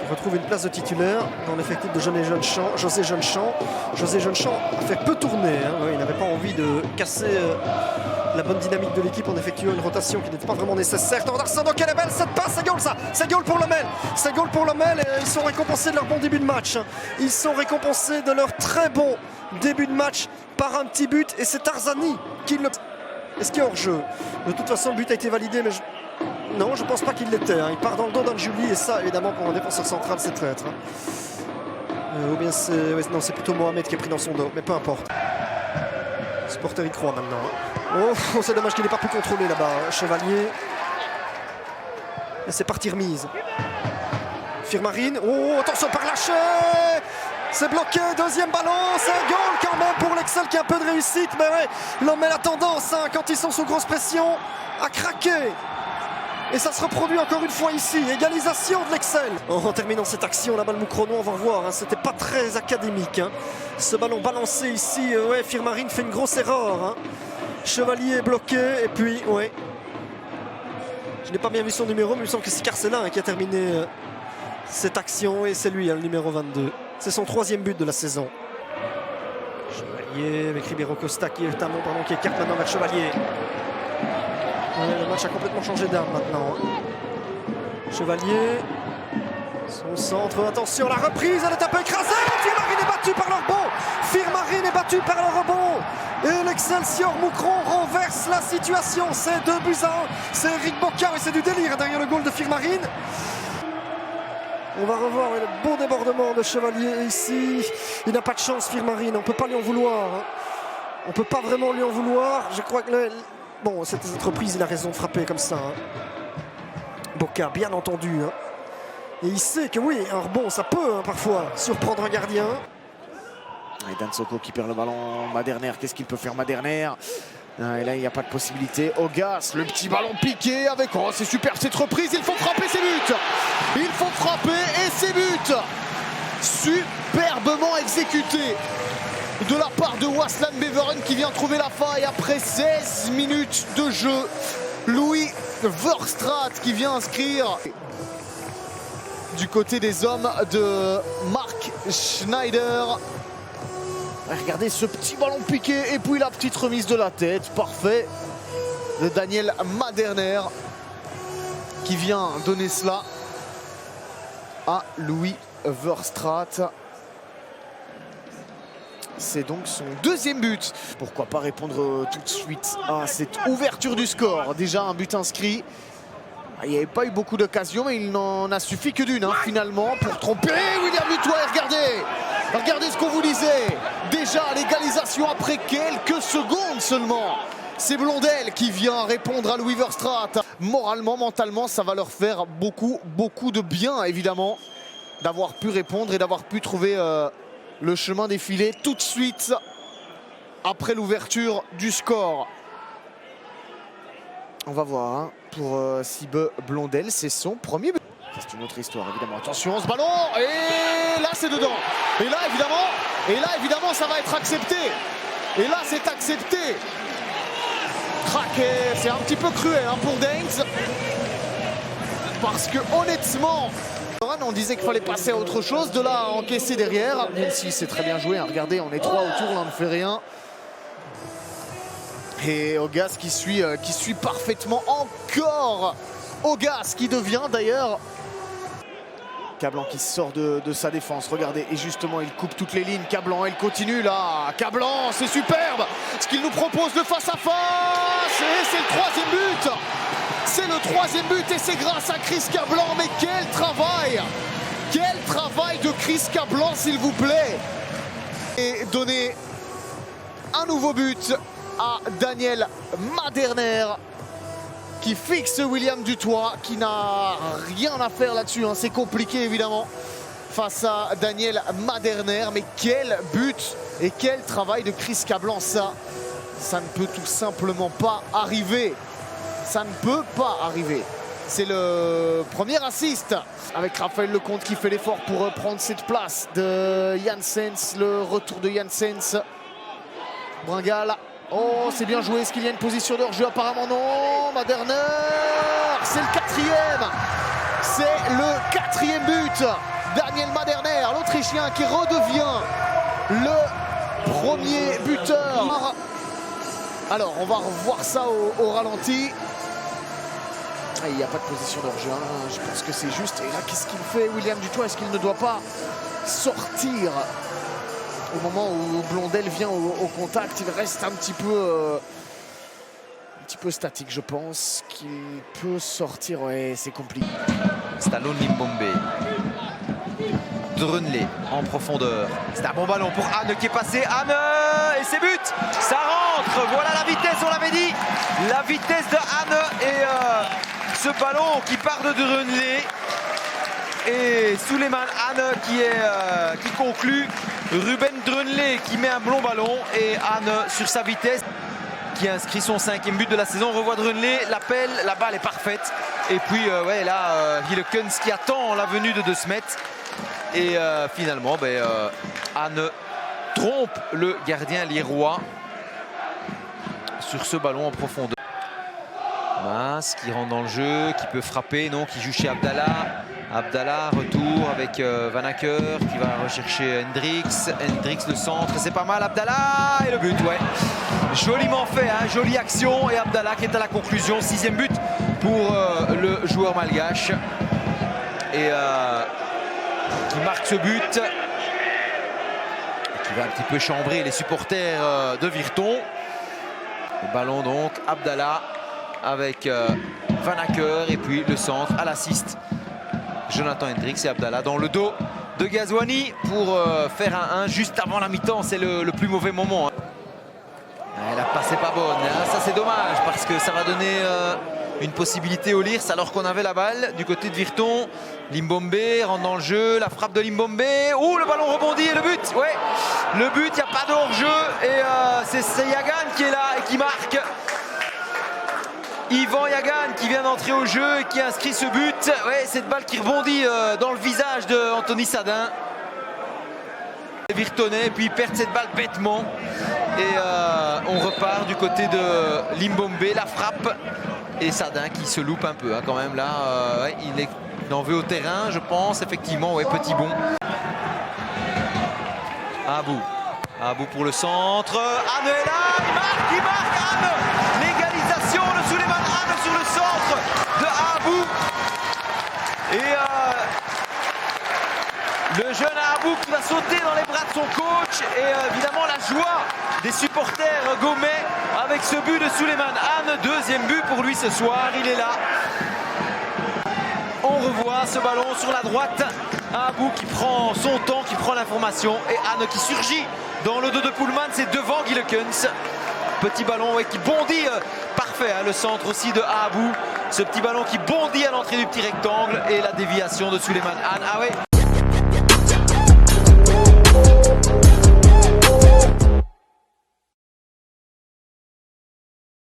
retrouve une place de titulaire dans l'effectif de José Jeunechamp. José Jeunechamp a fait peu tourner. Ouais, il n'avait pas envie de casser la bonne dynamique de l'équipe en effectuant une rotation qui n'était pas vraiment nécessaire. Anderson, quelle est belle cette passe, c'est goal ça. C'est goal pour Lommel. C'est goal pour Lommel et ils sont récompensés de leur bon début de match. Ils sont récompensés de leur très bon début de match par un petit but et c'est Tarzani qui le... Est-ce qu'il y a hors-jeu? De toute façon, le but a été validé, mais non, je ne pense pas qu'il l'était. Il part dans le dos d'Anjuli et ça, évidemment, pour un défenseur central, c'est traître. Ou bien c'est... non, c'est plutôt Mohamed qui est pris dans son dos, mais peu importe. Le supporter y croit maintenant. Oh, c'est dommage qu'il n'ait pas pu contrôler là-bas, Chevalier. Et c'est parti remise. Firmarine. Oh, attention par lâcher. C'est bloqué, deuxième ballon, c'est un goal quand même pour l'Excel qui a un peu de réussite. Mais ouais, l'homme a la tendance, quand ils sont sous grosse pression, à craquer. Et ça se reproduit encore une fois ici, égalisation de l'Excel. En terminant cette action, la balle Moucrono, on va revoir, c'était pas très académique. Ce ballon balancé ici, ouais, Firmarine fait une grosse erreur. Chevalier est bloqué, et puis, ouais. Je n'ai pas bien vu son numéro, mais il me semble que c'est Carcelin qui a terminé cette action, et c'est lui, le numéro 22. C'est son 3e but de la saison. Chevalier avec Ribeiro Costa qui est qui écarte maintenant vers Chevalier. Ouais, le match a complètement changé d'arme maintenant. Chevalier. Son centre, attention, la reprise, elle est un peu écrasée. Firmarine est battu par le rebond. Firmarine est battu par le rebond. Et l'Excelsior Moucron renverse la situation. C'est 2-1. C'est Eric Boca et c'est du délire derrière le goal de Firmarine. On va revoir le beau débordement de Chevalier ici. Il n'a pas de chance, Firmarine. On ne peut pas lui en vouloir. On ne peut pas vraiment lui en vouloir. Je crois que bon, cette entreprise, il a raison de frapper comme ça. Boca, bien entendu. Et il sait que oui, un rebond, ça peut parfois surprendre un gardien. Et Dan Soko qui perd le ballon. Maderner, qu'est-ce qu'il peut faire Maderner? Et là, il n'y a pas de possibilité. Ogas, le petit ballon piqué avec... Oh, c'est super cette reprise. Il faut frapper ses buts. Il faut frapper et ses buts. Superbement exécuté de la part de Waslan Beveren qui vient trouver la faille après 16 minutes de jeu. Louis Verstraat qui vient inscrire du côté des hommes de Marc Schneider. Regardez ce petit ballon piqué et puis la petite remise de la tête, parfait, de Daniel Maderner qui vient donner cela à Louis Verstraat. C'est donc son 2e but. Pourquoi pas répondre tout de suite à cette ouverture du score. Déjà un but inscrit. Il n'y avait pas eu beaucoup d'occasions, mais il n'en a suffi que d'une finalement pour tromper William Butois. Regardez ce qu'on vous disait. Déjà l'égalisation après quelques secondes seulement. C'est Blondel qui vient répondre à Louis Verstraat. Moralement, mentalement, ça va leur faire beaucoup de bien évidemment d'avoir pu répondre et d'avoir pu trouver le chemin des filets tout de suite après l'ouverture du score. On va voir pour Sibe Blondel, c'est son 1er but. C'est une autre histoire évidemment. Attention ce ballon et là c'est dedans. Et là évidemment ça va être accepté. Et là c'est accepté. Craqué, c'est un petit peu cruel pour Daines. Parce que honnêtement, on disait qu'il fallait passer à autre chose. De là à encaisser derrière, même si c'est très bien joué. Regardez, on est 3 autour, là on ne fait rien. Et Ogas qui suit parfaitement encore. Ogas qui devient d'ailleurs... Cablan qui sort de sa défense, regardez, et justement il coupe toutes les lignes, Cablan, il continue là, Cablan, c'est superbe, ce qu'il nous propose de face à face, et c'est le 3e but, c'est le 3e but, et c'est grâce à Chris Cablan, mais quel travail de Chris Cablan s'il vous plaît, et donner un nouveau but à Daniel Maderner, qui fixe William Butois, qui n'a rien à faire là-dessus. C'est compliqué évidemment face à Daniel Maderner. Mais quel but et quel travail de Chris Cablan, ça ne peut tout simplement pas arriver. Ça ne peut pas arriver. C'est le premier assist avec Raphaël Lecomte qui fait l'effort pour prendre cette place de Janssens. Le retour de Janssens. Bringal. Oh, c'est bien joué. Est-ce qu'il y a une position de hors-jeu? Apparemment non. Maderner, c'est le 4e. C'est le 4e but Daniel Maderner, l'Autrichien qui redevient le premier buteur. Alors, on va revoir ça au ralenti. Il n'y a pas de position d'hors-jeu, hein. Je pense que c'est juste. Et là, qu'est-ce qu'il fait, William Du Toit? Est-ce qu'il ne doit pas sortir au moment où Blondel vient au contact? Il reste un petit peu statique, je pense. Qu'il peut sortir, ouais, c'est compliqué. Stallone Limbombe. Drunlé en profondeur. C'est un bon ballon pour Anne qui est passé. Anne et ses buts. Ça rentre. Voilà la vitesse, on l'avait dit. La vitesse de Anne et ce ballon qui part de Drunlé. Et Souleymane Anne qui conclut. Ruben Drunlé qui met un bon ballon. Et Anne sur sa vitesse qui inscrit son 5e but de la saison. On revoit Drunlé, l'appel, la balle est parfaite. Et puis ouais, là, Hillekens qui attend la venue de De Smet. Et finalement, Anne trompe le gardien lierrois sur ce ballon en profondeur. Mas qui rentre dans le jeu, qui peut frapper, non, qui joue chez Abdallah. Abdallah, retour avec Van Acker qui va rechercher Hendrix. Hendrix, le centre, c'est pas mal. Abdallah et le but, ouais. Joliment fait, hein, jolie action. Et Abdallah qui est à la conclusion. 6e but pour le joueur malgache. Et qui marque ce but. Qui va un petit peu chambrer les supporters de Virton. Le ballon donc, Abdallah avec Van Acker. Et puis le centre à l'assist. Jonathan Hendrix et Abdallah dans le dos de Ghazouani pour faire un 1 juste avant la mi-temps. C'est le plus mauvais moment, hein. La passe n'est pas bonne, hein. Ça c'est dommage parce que ça va donner une possibilité aux Lirs alors qu'on avait la balle du côté de Virton. Limbombe rentre dans le jeu, la frappe de Limbombe. Oh, le ballon rebondit et le but. Ouais, le but, il n'y a pas de hors-jeu et c'est Yagan qui est là et qui marque. Yvan Yagan qui vient d'entrer au jeu et qui inscrit ce but. Ouais, cette balle qui rebondit dans le visage d'Anthony Sadin. Les Virtonais, puis ils perdent cette balle bêtement. Et on repart du côté de Limbombe, la frappe. Et Sadin qui se loupe un peu, hein, quand même. Là, ouais, il en veut au terrain, je pense. Effectivement, ouais, petit bond. Abou pour le centre. Anne est là, il marque Anne. L'égalisation de Souleymane Anne sur le centre de Abou. Et le jeune Abou qui va sauter dans les bras de son coach. Et évidemment la joie des supporters gomais avec ce but de Souleymane Anne. 2e but pour lui ce soir, il est là. On revoit ce ballon sur la droite. Abou qui prend son temps, qui prend l'information. Et Anne qui surgit dans le dos de Poelman, c'est devant Hillekens. Petit ballon, ouais, qui bondit, parfait, hein, le centre aussi de Abou. Ce petit ballon qui bondit à l'entrée du petit rectangle et la déviation de Souleymane Anne. Ah ouais.